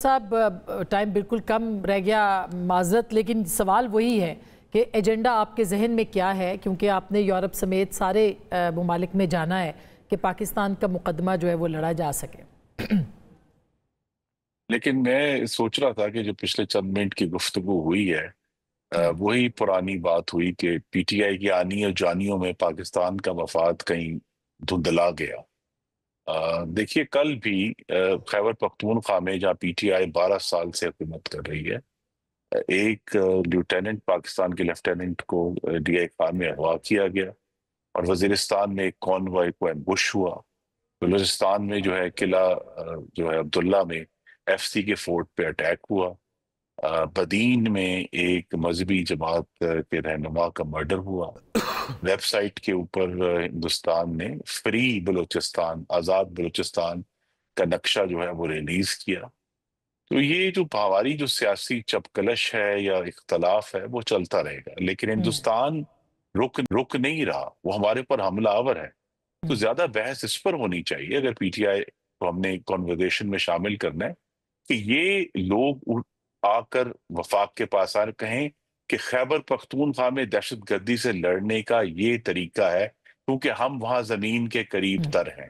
صاحب ٹائم بالکل کم رہ گیا، معذرت، لیکن سوال وہی ہے کہ ایجنڈا آپ کے ذہن میں کیا ہے، کیونکہ آپ نے یورپ سمیت سارے ممالک میں جانا ہے کہ پاکستان کا مقدمہ جو ہے وہ لڑا جا سکے۔ لیکن میں سوچ رہا تھا کہ جو پچھلے چند منٹ کی گفتگو ہوئی ہے وہی پرانی بات ہوئی کہ پی ٹی آئی کی آنی اور جانیوں میں پاکستان کا مفاد کہیں دھندلا گیا۔ دیکھیے کل بھی خیبر پختونخوا میں جہاں پی ٹی آئی 12 سال سے حکومت کر رہی ہے، ایک لیوٹیننٹ پاکستان کے لیفٹیننٹ کو ڈی آئی خان میں اغوا کیا گیا، اور وزیرستان میں ایک کانوائے کو ایمبش ہوا۔ بلوچستان میں جو ہے قلعہ جو ہے عبداللہ میں ایف سی کے فورٹ پہ اٹیک ہوا۔ بدین میں ایک مذہبی جماعت کے رہنما کا مرڈر ہوا۔ ویب سائٹ کے اوپر ہندوستان نے فری بلوچستان، آزاد بلوچستان کا نقشہ جو ہے وہ ریلیز کیا۔ تو یہ جو ہماری جو سیاسی چپکلش ہے یا اختلاف ہے وہ چلتا رہے گا، لیکن ہندوستان رک نہیں رہا، وہ ہمارے پر حملہ آور ہے۔ تو زیادہ بحث اس پر ہونی چاہیے اگر پی ٹی آئی کو ہم نے کنورزیشن میں شامل کرنا ہے، کہ یہ لوگ آ کر وفاق کے پاس آ کہیں کہ خیبر پختونخوا میں دہشت گردی سے لڑنے کا یہ طریقہ ہے کیونکہ ہم وہاں زمین کے قریب تر ہیں۔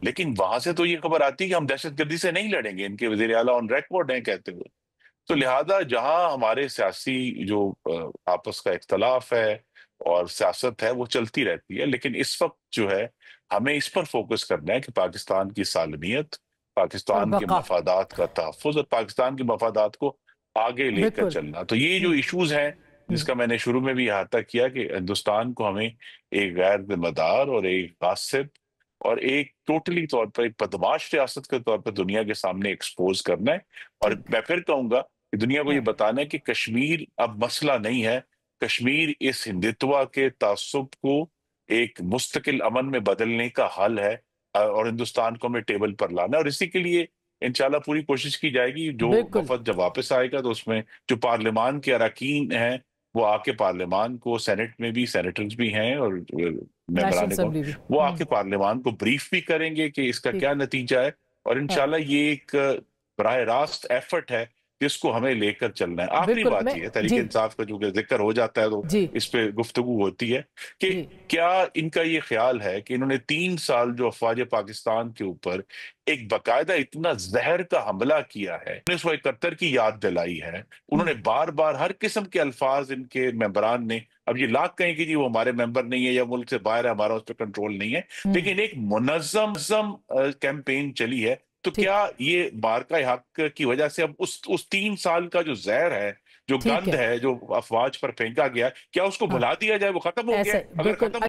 لیکن وہاں سے تو یہ خبر آتی ہے کہ ہم دہشت گردی سے نہیں لڑیں گے، ان کے وزیر اعلیٰ آن ریکارڈ ہیں کہتے ہوئے۔ تو لہٰذا جہاں ہمارے سیاسی جو آپس کا اختلاف ہے اور سیاست ہے وہ چلتی رہتی ہے، لیکن اس وقت جو ہے ہمیں اس پر فوکس کرنا ہے کہ پاکستان کی سالمیت، اور پاکستان کے بقا۔ مفادات کا تحفظ اور پاکستان کے مفادات کو آگے لے کر بالکل۔ چلنا۔ تو یہ جو ایشوز ہیں جس کا میں نے شروع میں بھی احاطہ کیا کہ ہندوستان کو ہمیں ایک غیر ذمہ دار اور ایک غاصب اور ایک ٹوٹلی طور پر ایک بدمعاش ریاست کے طور پر دنیا کے سامنے ایکسپوز کرنا ہے، اور میں پھر کہوں گا کہ دنیا کو یہ بتانا ہے کہ کشمیر اب مسئلہ نہیں ہے، کشمیر اس ہندتوا کے تعصب کو ایک مستقل امن میں بدلنے کا حل ہے، اور ہندوستان کو ہمیں ٹیبل پر لانا ہے، اور اسی کے لیے انشاءاللہ پوری کوشش کی جائے گی۔ جو بالکل۔ وفد جب واپس آئے گا تو اس میں جو پارلیمان کے اراکین ہیں وہ آ کے پارلیمان کو، سینٹ میں بھی سینیٹرز بھی ہیں اور نیشنل ممبران اسمبلی بھی۔ وہ آ کے پارلیمان کو بریف بھی کریں گے کہ اس کا ٹھیک کیا نتیجہ ہے، اور ہے۔ انشاءاللہ یہ ایک براہ راست ایفرٹ ہے جس کو ہمیں لے کر چلنا ہے۔ آخری بالکل۔ بات میں یہ ہے، تحریک جی انصاف کا جو کہ ذکر ہو جاتا ہے تو جی اس پہ گفتگو ہوتی ہے کہ جی کیا ان کا یہ خیال ہے کہ انہوں نے 3 سال جو افواج پاکستان کے اوپر ایک باقاعدہ اتنا زہر کا حملہ کیا ہے، 1971 کی یاد دلائی ہے، انہوں نے بار بار ہر قسم کے الفاظ ان کے ممبران نے، اب یہ لاکھ کہیں کہ جی وہ ہمارے ممبر نہیں ہے یا ملک سے باہر ہے، ہمارا اس پہ کنٹرول نہیں ہے، لیکن ایک منظم کیمپین چلی ہے۔ تو ٹھیک کیا یہ مارکہ حق کی وجہ سے اب اس 3 سال کا جو زہر ہے، جو ٹھیک گند ہے۔ ہے، جو افواج پر پھینکا گیا، کیا اس کو ہاں بھلا دیا جائے، وہ ختم ہو گیا ایسے ہے؟ اگر بالکل۔ ختم